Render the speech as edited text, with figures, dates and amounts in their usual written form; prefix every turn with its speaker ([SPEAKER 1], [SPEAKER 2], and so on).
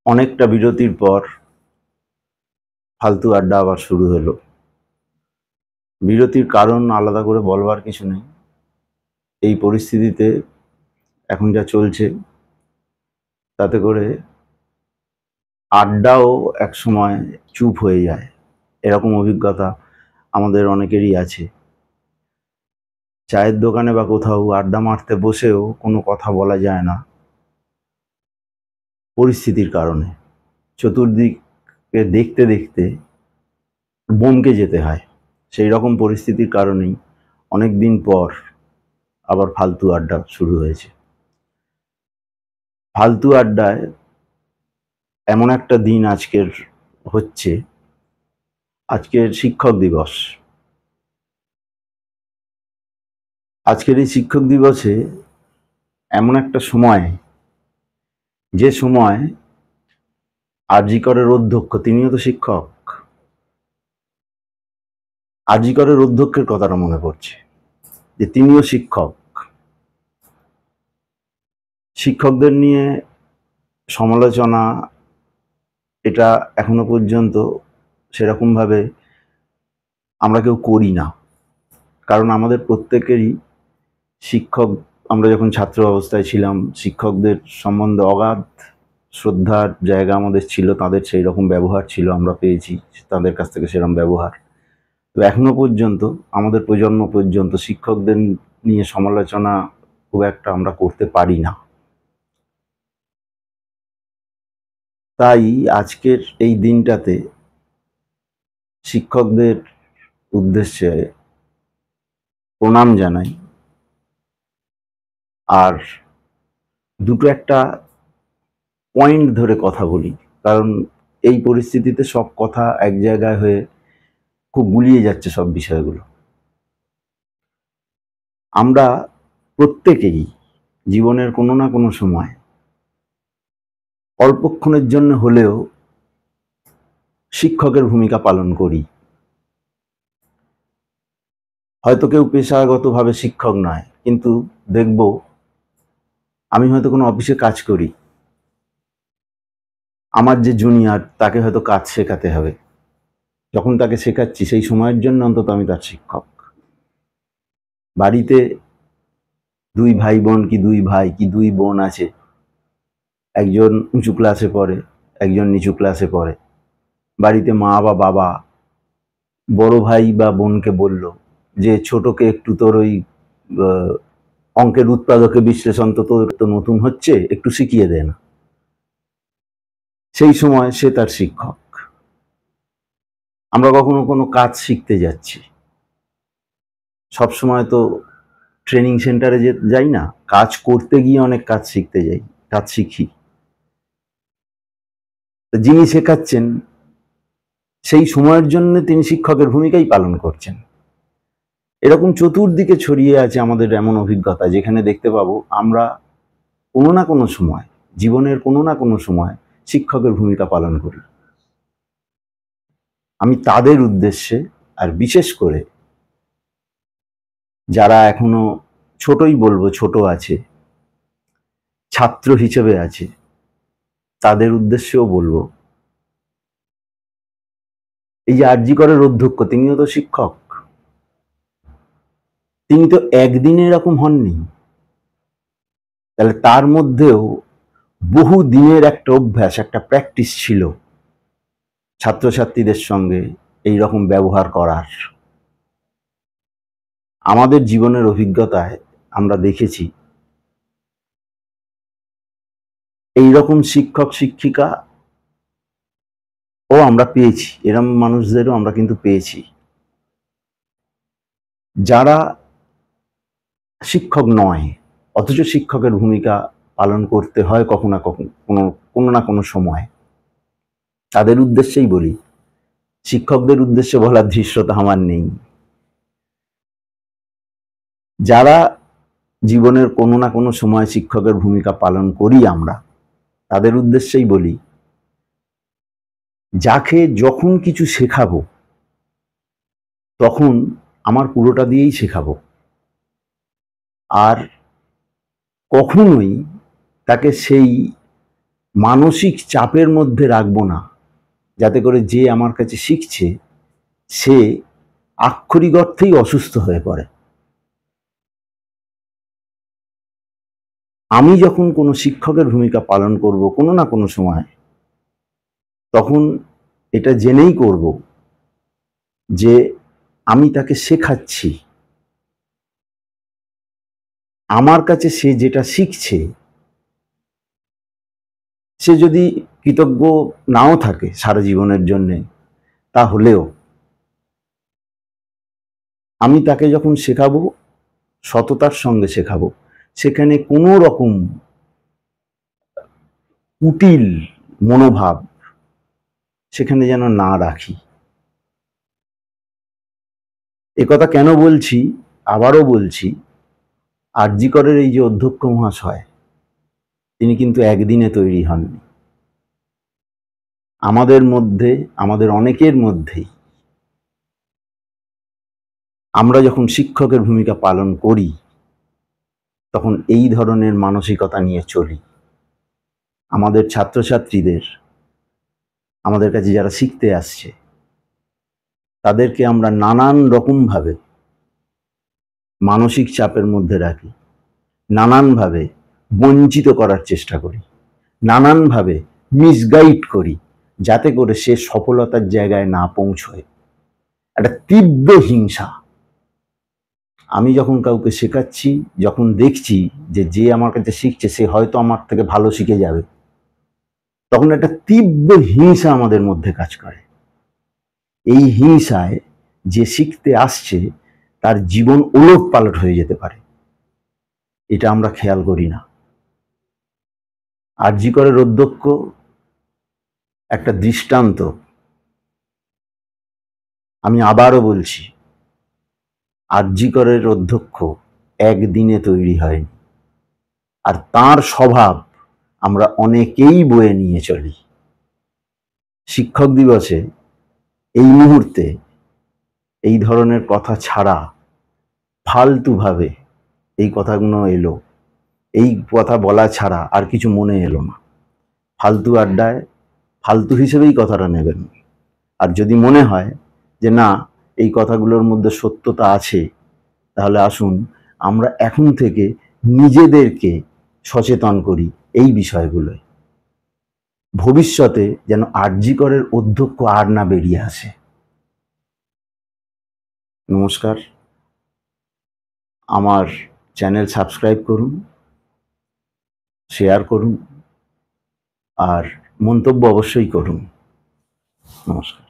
[SPEAKER 1] অনেকটা বিরতির পর ফালতু আড্ডা আবার শুরু হলো। বিরতির কারণ আলাদা করে বলবার কিছু নেই। এই পরিস্থিতিতে এখন যা চলছে তাতে করে আড্ডাও একসময় চুপ হয়ে যায়। এরকম অভিজ্ঞতা আমাদের অনেকেরই আছে। চায়ের দোকানে বা কোথাও আড্ডা মারতে বসেও কোনো কথা বলা যায় না পরিস্থিতির কারণে। চতুর্দিকে দেখতে দেখতে বমকে যেতে হয়। সেই রকম পরিস্থিতির কারণেই অনেক দিন পর আবার ফালতু আড্ডা শুরু হয়েছে। ফালতু আড্ডায় এমন একটা দিন আজকের হচ্ছে, আজকের শিক্ষক দিবস। আজকের এই শিক্ষক দিবসে এমন একটা সময়, যে সময় আরজি করের অধ্যক্ষ, তিনিও তো শিক্ষক, আরজি করের অধ্যক্ষের কথাটা মনে পড়ছে যে তিনিও শিক্ষক। শিক্ষকদের নিয়ে সমালোচনা এটা এখনো পর্যন্ত সেরকমভাবে আমরা কেউ করি না, কারণ আমাদের প্রত্যেকেরই শিক্ষক, আমরা যখন ছাত্র অবস্থায় ছিলাম শিক্ষকদের সম্বন্ধে অগাধ শ্রদ্ধার জায়গা আমাদের ছিল। তাদের সেই রকম ব্যবহার ছিল, আমরা পেয়েছি তাদের কাছ থেকে সেরকম ব্যবহার। তো এখনো পর্যন্ত আমাদের প্রজন্ম পর্যন্ত শিক্ষকদের নিয়ে সমালোচনা খুব একটা আমরা করতে পারি না। তাই আজকের এই দিনটাতে শিক্ষকদের উদ্দেশ্যে প্রণাম জানাই। আর দুটো একটা পয়েন্ট ধরে কথা বলি, কারণ এই পরিস্থিতিতে সব কথা এক জায়গায় হয়ে খুব গুলিয়ে যাচ্ছে সব বিষয়গুলো। আমরা প্রত্যেকেই জীবনের কোনো না কোনো সময় অল্পক্ষণের জন্য হলেও শিক্ষকের ভূমিকা পালন করি। হয়তো কেউ পেশাগতভাবে শিক্ষক নয়, কিন্তু দেখব আমি হয়তো কোনো অফিসে কাজ করি, আমার যে জুনিয়র তাকে হয়তো কাজ শেখাতে হবে। যখন তাকে শেখাচ্ছি সেই সময়ের জন্য অন্তত আমি তার শিক্ষক। বাড়িতে দুই ভাই বোন কি দুই ভাই কি দুই বোন আছে, একজন উঁচু ক্লাসে পড়ে, একজন নিচু ক্লাসে পড়ে। বাড়িতে মা বা বাবা বড় ভাই বা বোনকে বলল যে ছোটকে একটু তোর ওই অঙ্কের উৎপাদকে বিশ্লেষণ তো তোর তো নতুন হচ্ছে, একটু শিখিয়ে দে না। সেই সময় সে তার শিক্ষক। আমরা কখনো কোনো কাজ শিখতে যাচ্ছি, সব সময় তো ট্রেনিং সেন্টারে যাই না, কাজ করতে গিয়ে অনেক কাজ শিখতে যাই, কাজ শিখি। যিনি শেখাচ্ছেন সেই সময়ের জন্য তিনি শিক্ষকের ভূমিকাই পালন করছেন। এরকম চতুর্দিকে ছড়িয়ে আছে আমাদের এমন অভিজ্ঞতা, যেখানে দেখতে পাবো আমরা কোনো না কোনো সময়, জীবনের কোনো না কোনো সময় শিক্ষকের ভূমিকা পালন করি। আমি তাদের উদ্দেশ্যে, আর বিশেষ করে যারা এখনো ছোটই বলবো, ছোট আছে, ছাত্র হিসেবে আছে, তাদের উদ্দেশ্যেও বলবো, এই যে আরজি করের অধ্যক্ষ, তিনিও তো শিক্ষক। তিনি তো একদিনে এরকম হননি, তাহলে তার মধ্যেও বহু দিনের একটা অভ্যাস, একটা প্র্যাকটিস ছিল ছাত্রছাত্রীদের সঙ্গে এই রকম ব্যবহার করার। আমাদের জীবনের অভিজ্ঞতায় আমরা দেখেছি এই রকম শিক্ষক শিক্ষিকা ও আমরা পেয়েছি, এরকম মানুষদেরও আমরা কিন্তু পেয়েছি, যারা শিক্ষক নয় অথচ শিক্ষকের ভূমিকা পালন করতে হয় কখনো না কখনো, কোনো না কোনো সময়। তাদের উদ্দেশ্যেই বলি, শিক্ষকদের উদ্দেশ্যে বলার ধৃষ্টতা আমার নেই। যারা জীবনের কোনো না কোনো সময় শিক্ষকের ভূমিকা পালন করি আমরা, তাদের উদ্দেশ্যেই বলি, যাকে যখন কিছু শেখাবো তখন আমার পুরোটা দিয়েই শেখাবো, আর কখনোই তাকে সেই মানসিক চাপের মধ্যে রাখবো না, যাতে করে যে আমার কাছে শিখছে সে আক্ষরিক অর্থেই অসুস্থ হয়ে পড়ে। আমি যখন কোনো শিক্ষকের ভূমিকা পালন করব কোনো না কোনো সময়, তখন এটা জেনেই করব যে আমি তাকে শেখাচ্ছি, আমার কাছে সে যেটা শিখছে, সে যদি কৃতজ্ঞ নাও থাকে সারা জীবনের জন্যে, তাহলেও আমি তাকে যখন শেখাবো সততার সঙ্গে শেখাবো, সেখানে কোনো রকম কুটিল মনোভাব সেখানে যেন না রাখি। একথা কেন বলছি, আবারও বলছি, আরজি করের এই যে অধ্যক্ষ মহাশয়, তিনি কিন্তু একদিনে তৈরি হননি। আমাদের মধ্যে, আমাদের অনেকের মধ্যেই, আমরা যখন শিক্ষকের ভূমিকা পালন করি তখন এই ধরনের মানসিকতা নিয়ে চলি। আমাদের ছাত্রছাত্রীদের, আমাদের কাছে যারা শিখতে আসছে, তাদেরকে আমরা নানান রকমভাবে মানসিক চাপের মধ্যে রাখি, নানানভাবে বঞ্চিত করার চেষ্টা করি, নানানভাবে মিসগাইড করি, যাতে করে সে সফলতার জায়গায় না পৌঁছয়। একটা তীব্র হিংসা। আমি যখন কাউকে শেখাচ্ছি, যখন দেখছি যে যে আমার কাছে শিখছে সে হয়তো আমার থেকে ভালো শিখে যাবে, তখন একটা তীব্র হিংসা আমাদের মধ্যে কাজ করে। এই হিংসায় যে শিখতে আসছে তার জীবন ওলটপালট হয়ে যেতে পারে, এটা আমরা খেয়াল করি না। আরজি করের অধ্যক্ষ একটা দৃষ্টান্ত। আমি আবারও বলছি, আরজি করের অধ্যক্ষ একদিনে তৈরি হয়নি, আর তার স্বভাব আমরা অনেকেই বয়ে নিয়ে চলি। শিক্ষক দিবসে এই মুহূর্তে এই ধরনের কথা ছাড়া ফালতুভাবে এই কথাগুলো এলো, এই কথা বলা ছাড়া আর কিছু মনে এলো না। ফালতু আড্ডায় ফালতু হিসেবেই কথাটা নেবেন। আর যদি মনে হয় যে না, এই কথাগুলোর মধ্যে সত্যতা আছে, তাহলে আসুন আমরা এখন থেকে নিজেদেরকে সচেতন করি এই বিষয়গুলোয়। ভবিষ্যতে যেন আরজি করের অধ্যক্ষ আর না বেরিয়ে আসে। নমস্কার, আমার চ্যানেল সাবস্ক্রাইব করুন, শেয়ার করুন, আর মন্তব্য অবশ্যই করুন। নমস্কার।